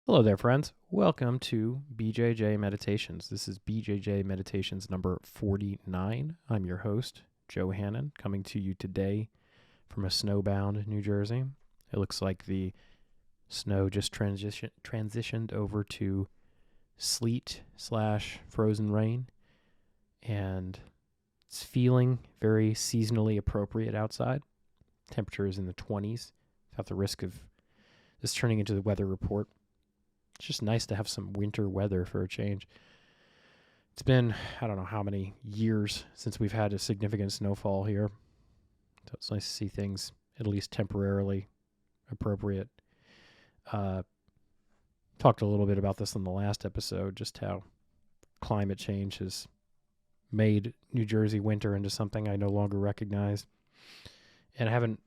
Hello there, friends. Welcome to BJJ Meditations. This is BJJ Meditations number 49. I'm your host, Joe Hannon, coming to you today from a snowbound New Jersey. It looks like the snow just transitioned over to sleet/frozen rain, and it's feeling very seasonally appropriate outside. Temperature is in the 20s, without the risk of this turning into the weather report. It's just nice to have some winter weather for a change. It's been, I don't know how many years since we've had a significant snowfall here. So it's nice to see things at least temporarily appropriate. Talked a little bit about this in the last episode, just how climate change has made New Jersey winter into something I no longer recognize. And I haven't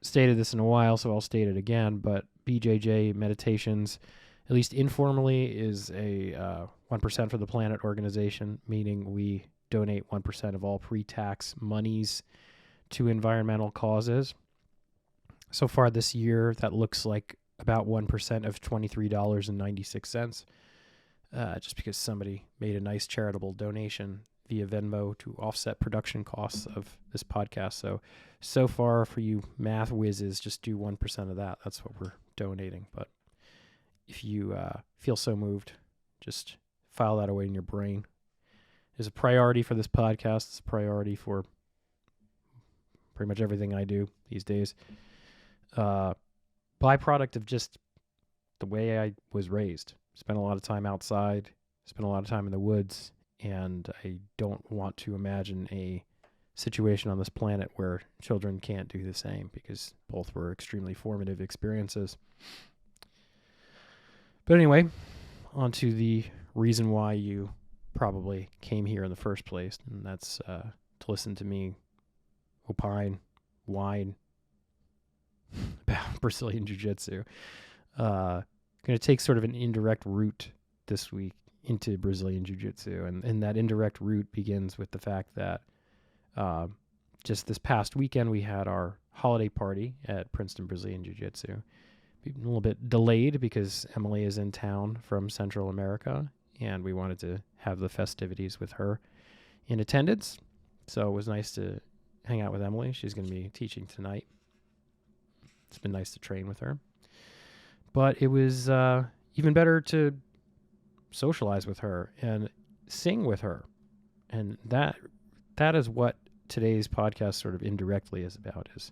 stated this in a while, so I'll state it again, but BJJ Meditations, at least informally, is a 1% for the Planet organization, meaning we donate 1% of all pre-tax monies to environmental causes. So far this year, that looks like about 1% of $23.96, just because somebody made a nice charitable donation via Venmo to offset production costs of this podcast. So far, for you math whizzes, just do 1% of that. That's what we're donating, but if you feel so moved, just file that away in your brain. It's a priority for this podcast. It's a priority for pretty much everything I do these days. Byproduct of just the way I was raised. Spent a lot of time outside, spent a lot of time in the woods, and I don't want to imagine a situation on this planet where children can't do the same, because both were extremely formative experiences. But anyway, on to the reason why you probably came here in the first place, and that's to listen to me opine, whine about Brazilian Jiu Jitsu. Going to take sort of an indirect route this week into Brazilian Jiu Jitsu, and that indirect route begins with the fact that just this past weekend we had our holiday party at Princeton Brazilian Jiu Jitsu. A little bit delayed because Emily is in town from Central America, and we wanted to have the festivities with her in attendance. So it was nice to hang out with Emily. She's going to be teaching tonight. It's been nice to train with her. But it was even better to socialize with her and sing with her. And that is what today's podcast sort of indirectly is about, is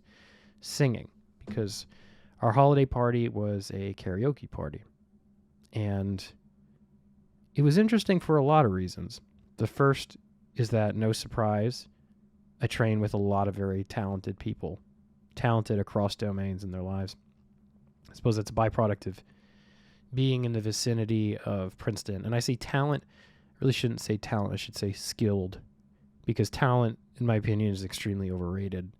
singing. Because our holiday party was a karaoke party, and it was interesting for a lot of reasons. The first is that, no surprise, I train with a lot of very talented people, talented across domains in their lives. I suppose that's a byproduct of being in the vicinity of Princeton. And I say talent, I really shouldn't say talent, I should say skilled, because talent, in my opinion, is extremely overrated.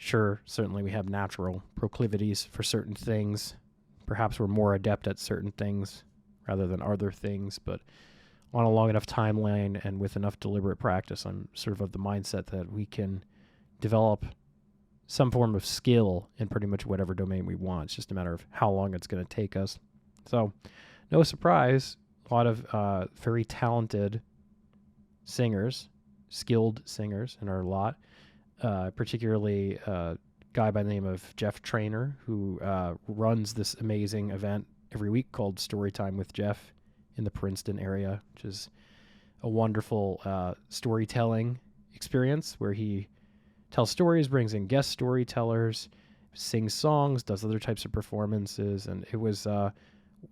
Sure, certainly we have natural proclivities for certain things. Perhaps we're more adept at certain things rather than other things, but on a long enough timeline and with enough deliberate practice, I'm sort of the mindset that we can develop some form of skill in pretty much whatever domain we want. It's just a matter of how long it's going to take us. So, no surprise, a lot of very talented singers, skilled singers in our lot. Particularly a guy by the name of Jeff Trainer, who runs this amazing event every week called Storytime with Jeff in the Princeton area, which is a wonderful storytelling experience where he tells stories, brings in guest storytellers, sings songs, does other types of performances, and it was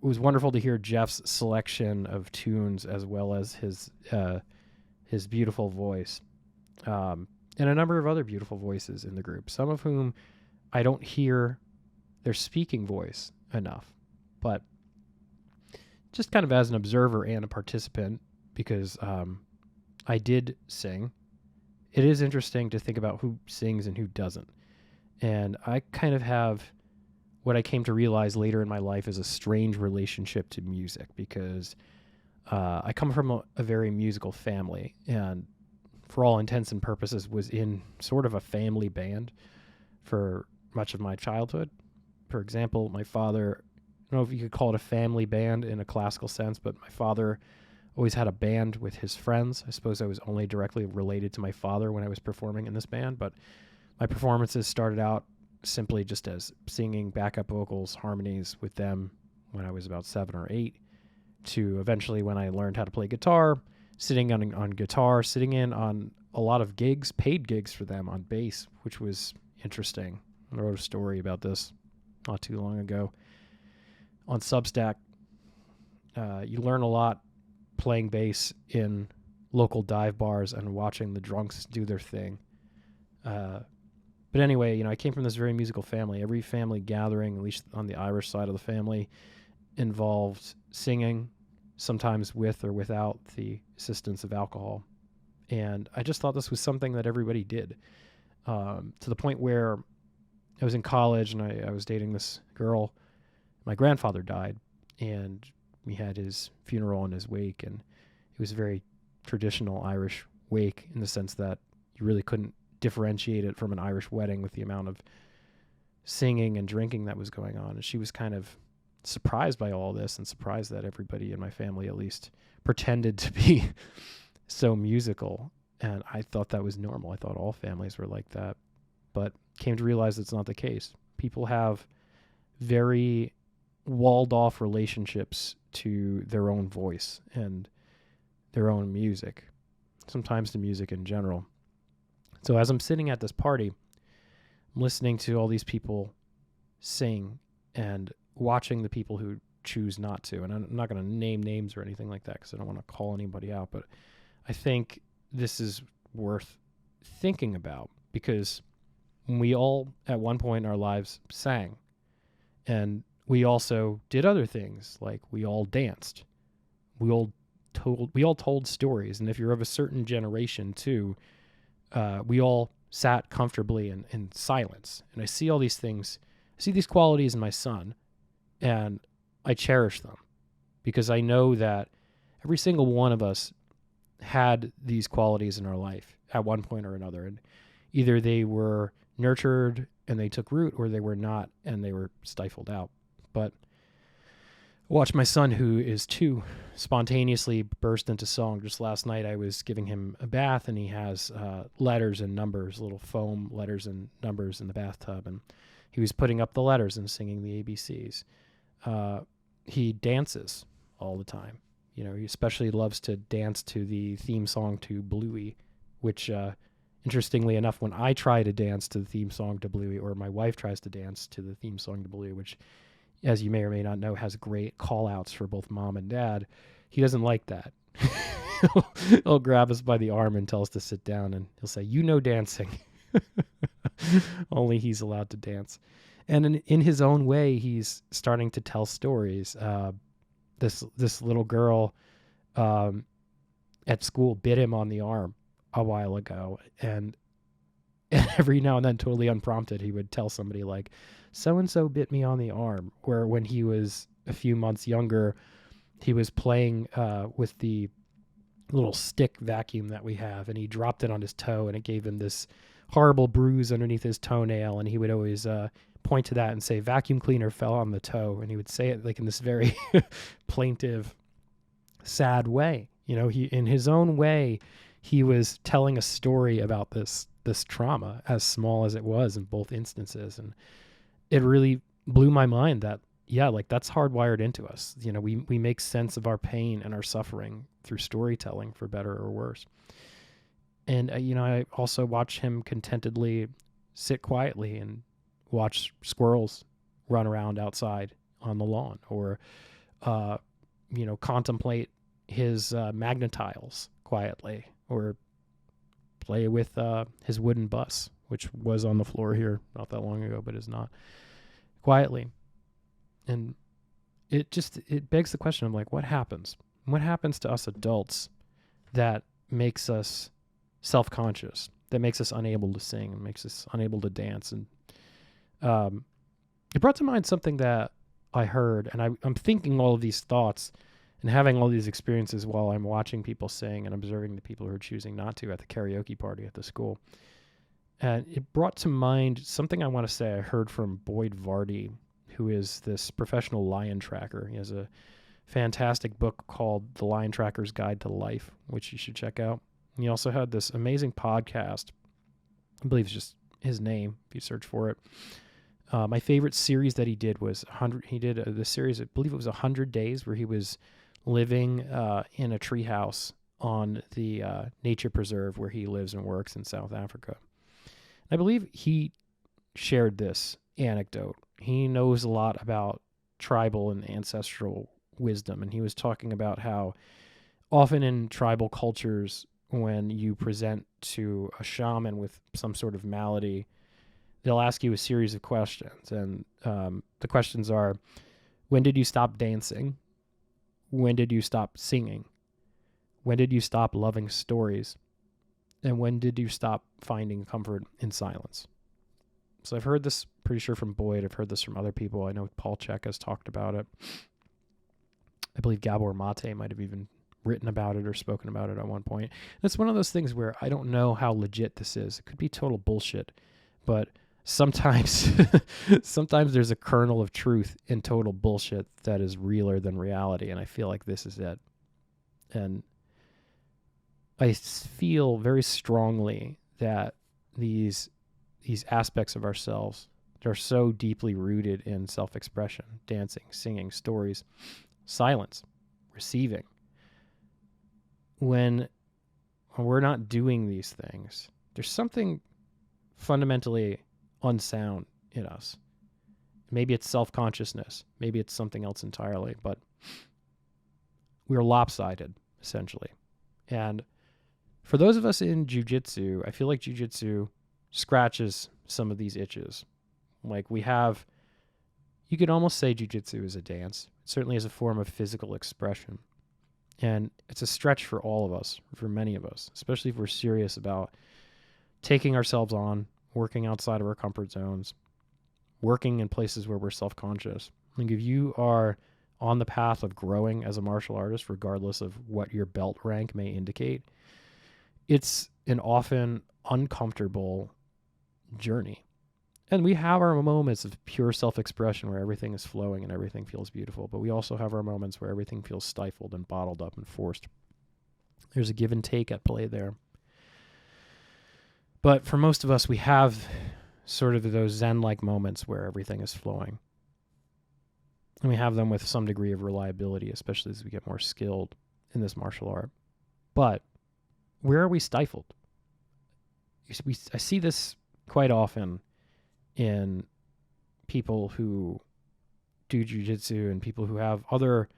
wonderful to hear Jeff's selection of tunes as well as his beautiful voice. And a number of other beautiful voices in the group, some of whom I don't hear their speaking voice enough. But just kind of as an observer and a participant, because I did sing, it is interesting to think about who sings and who doesn't. And I kind of have what I came to realize later in my life is a strange relationship to music, because I come from a very musical family, and for all intents and purposes was in sort of a family band for much of my childhood. For example, my father don't know if you could call it a family band in a classical sense, but my father always had a band with his friends. I suppose I was only directly related to my father when I was performing in this band, but my performances started out simply just as singing backup vocals, harmonies with them when I was about 7 or 8, to eventually when I learned how to play guitar, sitting on guitar, sitting in on a lot of gigs, paid gigs for them on bass, which was interesting. I wrote a story about this not too long ago on Substack. You learn a lot playing bass in local dive bars and watching the drunks do their thing. But anyway, I came from this very musical family. Every family gathering, at least on the Irish side of the family, involved singing, sometimes with or without the assistance of alcohol. And I just thought this was something that everybody did, to the point where I was in college and I was dating this girl. My grandfather died, and we had his funeral in his wake, and it was a very traditional Irish wake in the sense that you really couldn't differentiate it from an Irish wedding with the amount of singing and drinking that was going on. And she was kind of surprised by all this, and surprised that everybody in my family at least pretended to be so musical. And I thought that was normal. I thought all families were like that, but came to realize it's not the case. People have very walled off relationships to their own voice and their own music, sometimes to music in general. So as I'm sitting at this party, I'm listening to all these people sing and watching the people who choose not to. And I'm not going to name names or anything like that because I don't want to call anybody out, but I think this is worth thinking about, because we all at one point in our lives sang, and we also did other things, like we all danced, we all told stories. And if you're of a certain generation too, we all sat comfortably in silence. And I see all these things, I see these qualities in my son, and I cherish them, because I know that every single one of us had these qualities in our life at one point or another. And either they were nurtured and they took root, or they were not and they were stifled out. But watch my son, who is 2, spontaneously burst into song. Just last night I was giving him a bath, and he has letters and numbers, little foam letters and numbers in the bathtub, and he was putting up the letters and singing the ABCs. He dances all the time. He especially loves to dance to the theme song to Bluey, which, interestingly enough, when I try to dance to the theme song to Bluey, or my wife tries to dance to the theme song to Bluey, which, as you may or may not know, has great call-outs for both mom and dad, he doesn't like that. He'll grab us by the arm and tell us to sit down, and he'll say, dancing. Only he's allowed to dance. And in his own way, he's starting to tell stories. This little girl at school bit him on the arm a while ago, and every now and then, totally unprompted, he would tell somebody like, so-and-so bit me on the arm. Where when he was a few months younger, he was playing with the little stick vacuum that we have, and he dropped it on his toe, and it gave him this horrible bruise underneath his toenail, and he would always point to that and say, vacuum cleaner fell on the toe, and he would say it like in this very plaintive, sad way. He, in his own way, he was telling a story about this trauma, as small as it was in both instances. And it really blew my mind that, that's hardwired into us. We make sense of our pain and our suffering through storytelling, for better or worse. And, I also watch him contentedly sit quietly and watch squirrels run around outside on the lawn, or, contemplate his magnetiles quietly, or play with his wooden bus, which was on the floor here not that long ago, but is not, quietly. And it begs the question of what happens to us adults that makes us self-conscious, that makes us unable to sing, and makes us unable to dance. And it brought to mind something that I heard, and I'm thinking all of these thoughts and having all these experiences while I'm watching people sing and observing the people who are choosing not to at the karaoke party at the school. And it brought to mind something I want to say I heard from Boyd Vardy, who is this professional lion tracker. He has a fantastic book called The Lion Tracker's Guide to Life, which you should check out. And he also had this amazing podcast. I believe it's just his name if you search for it. My favorite series that he did was 100. He did this series, I believe it was 100 days, where he was living in a treehouse on the nature preserve where he lives and works in South Africa. I believe he shared this anecdote. He knows a lot about tribal and ancestral wisdom, and he was talking about how often in tribal cultures, when you present to a shaman with some sort of malady, they'll ask you a series of questions, and the questions are, when did you stop dancing? When did you stop singing? When did you stop loving stories? And when did you stop finding comfort in silence? So I've heard this, pretty sure from Boyd. I've heard this from other people. I know Paul Chek has talked about it. I believe Gabor Mate might have even written about it or spoken about it at one point. And it's one of those things where I don't know how legit this is. It could be total bullshit, but sometimes there's a kernel of truth in total bullshit that is realer than reality, and I feel like this is it. And I feel very strongly that these aspects of ourselves are so deeply rooted in self-expression, dancing, singing, stories, silence, receiving. When we're not doing these things, there's something fundamentally unsound in us. Maybe it's self-consciousness. Maybe it's something else entirely, but we're lopsided, essentially. And for those of us in Jiu Jitsu, I feel like Jiu Jitsu scratches some of these itches. Like you could almost say Jiu Jitsu is a dance. It certainly is a form of physical expression. And it's a stretch for all of us, for many of us, especially if we're serious about taking ourselves on, working outside of our comfort zones, working in places where we're self-conscious. Like if you are on the path of growing as a martial artist, regardless of what your belt rank may indicate, it's an often uncomfortable journey. And we have our moments of pure self-expression where everything is flowing and everything feels beautiful, but we also have our moments where everything feels stifled and bottled up and forced. There's a give and take at play there. But for most of us, we have sort of those Zen-like moments where everything is flowing. And we have them with some degree of reliability, especially as we get more skilled in this martial art. But where are we stifled? I see this quite often in people who do jiu-jitsu and people who have other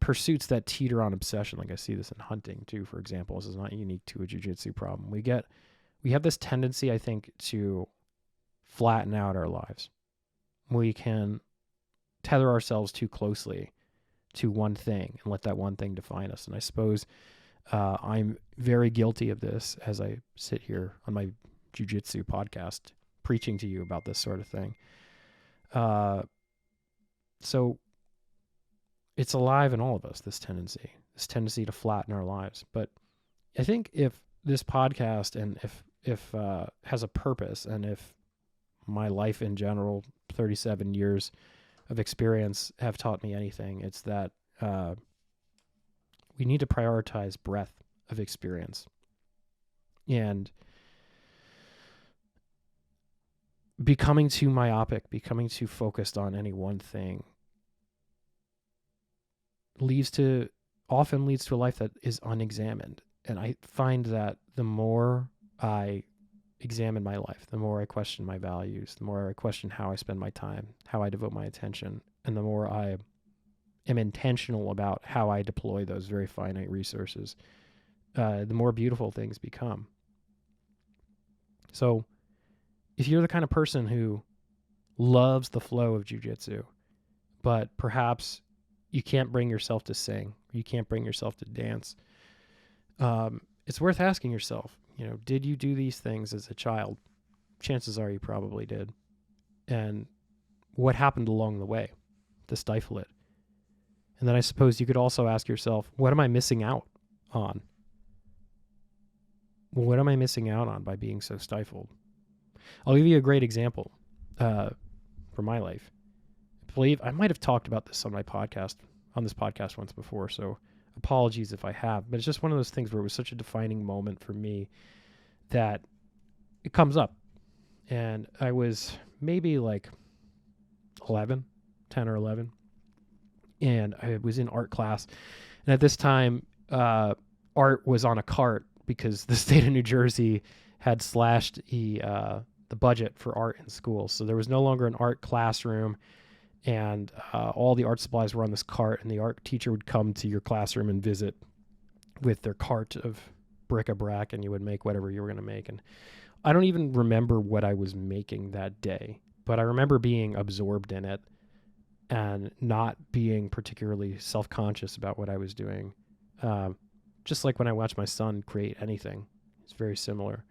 pursuits that teeter on obsession. Like I see this in hunting too, for example. This is not unique to a jiu-jitsu problem. We have this tendency, I think, to flatten out our lives. We can tether ourselves too closely to one thing and let that one thing define us. And I suppose I'm very guilty of this as I sit here on my jiu-jitsu podcast preaching to you about this sort of thing. So it's alive in all of us, this tendency to flatten our lives. But I think if this podcast and if has a purpose, and if my life in general, 37 years of experience have taught me anything, it's that we need to prioritize breadth of experience. And becoming too myopic, becoming too focused on any one thing often leads to a life that is unexamined. And I find that the more I examine my life, the more I question my values, the more I question how I spend my time, how I devote my attention, and the more I am intentional about how I deploy those very finite resources, the more beautiful things become. So if you're the kind of person who loves the flow of jiu-jitsu, but perhaps you can't bring yourself to sing, you can't bring yourself to dance, it's worth asking yourself, did you do these things as a child? Chances are you probably did. And what happened along the way to stifle it? And then I suppose you could also ask yourself, what am I missing out on? What am I missing out on by being so stifled? I'll give you a great example from my life. believe I might have talked about this on this podcast once before, so apologies if I have, but it's just one of those things where it was such a defining moment for me that it comes up. And I was maybe like 10 or 11, and I was in art class. And at this time, art was on a cart because the state of New Jersey had slashed the budget for art in schools. So there was no longer an art classroom, and all the art supplies were on this cart, and the art teacher would come to your classroom and visit with their cart of bric-a-brac, and you would make whatever you were going to make. And I don't even remember what I was making that day, but I remember being absorbed in it and not being particularly self-conscious about what I was doing. Just like when I watch my son create anything, it's very similar.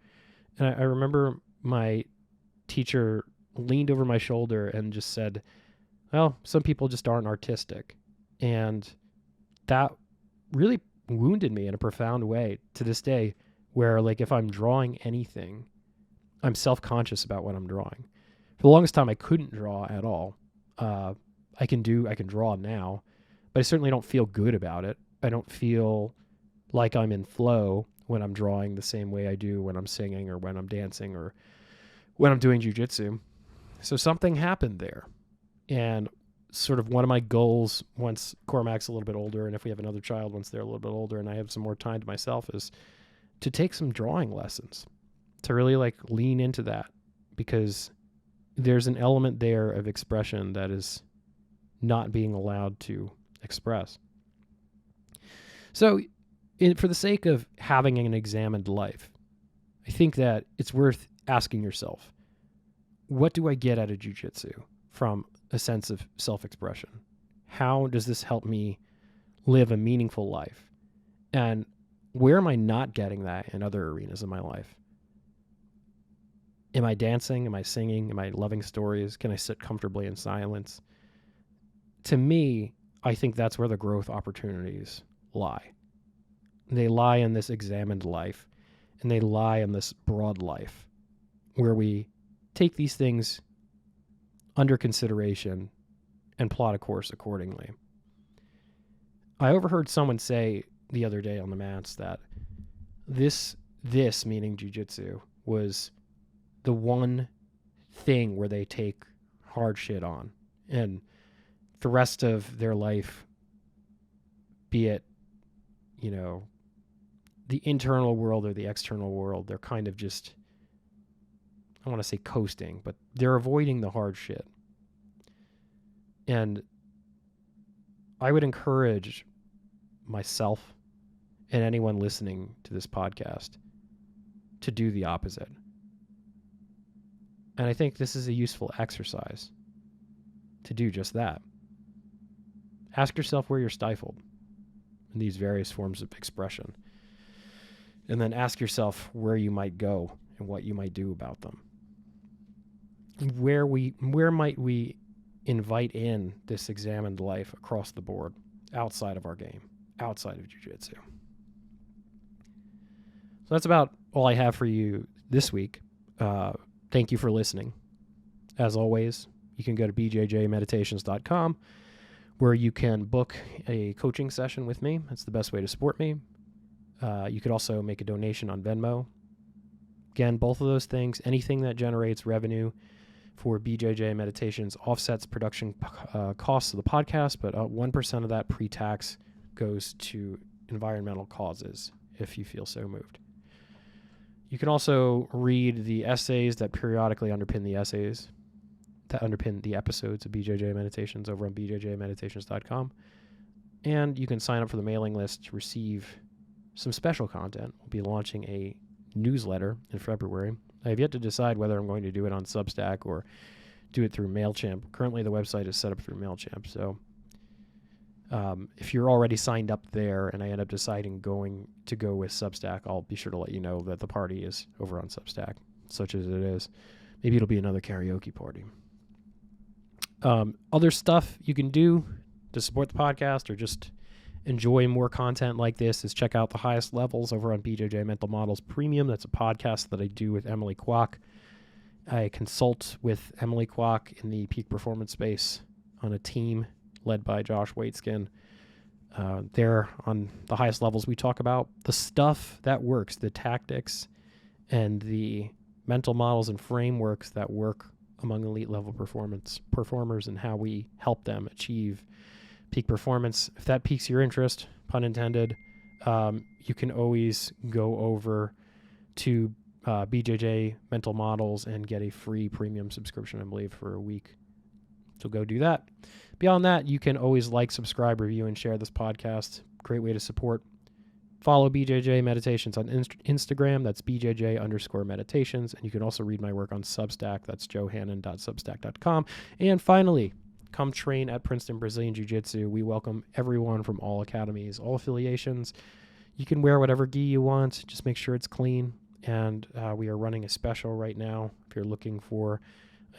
And I remember my teacher leaned over my shoulder and just said, well, some people just aren't artistic. And that really wounded me in a profound way to this day, where like if I'm drawing anything, I'm self-conscious about what I'm drawing. For the longest time, I couldn't draw at all. I can draw now, but I certainly don't feel good about it. I don't feel like I'm in flow when I'm drawing the same way I do when I'm singing or when I'm dancing or when I'm doing Jiu Jitsu. So something happened there. And sort of one of my goals once Cormac's a little bit older, and if we have another child once they're a little bit older and I have some more time to myself, is to take some drawing lessons, to really like lean into that, because there's an element there of expression that is not being allowed to express. So for the sake of having an examined life, I think that it's worth asking yourself, what do I get out of jiu-jitsu from a sense of self-expression? How does this help me live a meaningful life? And where am I not getting that in other arenas of my life? Am I dancing? Am I singing? Am I loving stories? Can I sit comfortably in silence? To me, I think that's where the growth opportunities lie. They lie in this examined life, and they lie in this broad life, where we take these things under consideration and plot a course accordingly. I overheard someone say the other day on the mats that this meaning jiu-jitsu was the one thing where they take hard shit on, and the rest of their life, be it, the internal world or the external world, they're kind of just, I want to say coasting, but they're avoiding the hard shit. And I would encourage myself and anyone listening to this podcast to do the opposite. And I think this is a useful exercise to do just that. Ask yourself where you're stifled in these various forms of expression. And then ask yourself where you might go and what you might do about them. Where might we invite in this examined life across the board, outside of our game, outside of jiu-jitsu. So that's about all I have for you this week. Thank you for listening. As always, you can go to bjjmeditations.com, where you can book a coaching session with me. That's the best way to support me. You could also make a donation on Venmo. Again, both of those things, anything that generates revenue for BJJ Meditations offsets production costs of the podcast, but 1% of that pre-tax goes to environmental causes, if you feel so moved. You can also read the essays that periodically underpin the essays that underpin the episodes of BJJ Meditations over on bjjmeditations.com. And you can sign up for the mailing list to receive some special content. We'll be launching a newsletter in February. I have yet to decide whether I'm going to do it on Substack or do it through MailChimp. Currently, the website is set up through MailChimp. So if you're already signed up there and I end up deciding to go with Substack, I'll be sure to let you know that the party is over on Substack, such as it is. Maybe it'll be another karaoke party. Other stuff you can do to support the podcast or just enjoy more content like this is check out the highest levels over on BJJ Mental Models Premium. That's a podcast that I do with Emily Kwok. I consult with Emily Kwok in the peak performance space on a team led by Josh Waitskin. There on the highest levels, we talk about the stuff that works, the tactics and the mental models and frameworks that work among elite level performers and how we help them achieve peak performance. If that piques your interest, pun intended, you can always go over to BJJ Mental Models and get a free premium subscription, I believe, for a week. So go do that. Beyond that, you can always like, subscribe, review, and share this podcast. Great way to support. Follow BJJ Meditations on Instagram. That's BJJ_meditations. And you can also read my work on Substack. That's johannon.substack.com. And finally, come train at Princeton Brazilian Jiu Jitsu. We welcome everyone from all academies, all affiliations. You can wear whatever gi you want. Just make sure it's clean. And we are running a special right now. If you're looking for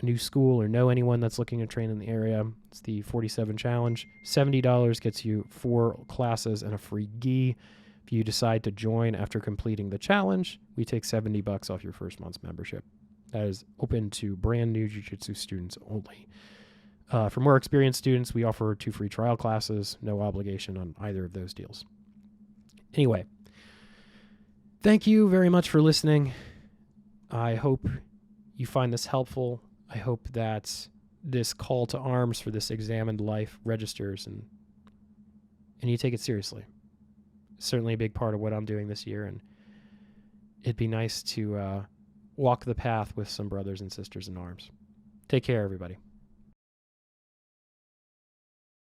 a new school or know anyone that's looking to train in the area, it's the 47 Challenge. $70 gets you 4 classes and a free gi. If you decide to join after completing the challenge, we take $70 off your first month's membership. That is open to brand new jiu-jitsu students only. For more experienced students, we offer 2 free trial classes, no obligation on either of those deals. Anyway, thank you very much for listening. I hope you find this helpful. I hope that this call to arms for this examined life registers and you take it seriously. Certainly a big part of what I'm doing this year, and it'd be nice to walk the path with some brothers and sisters in arms. Take care, everybody.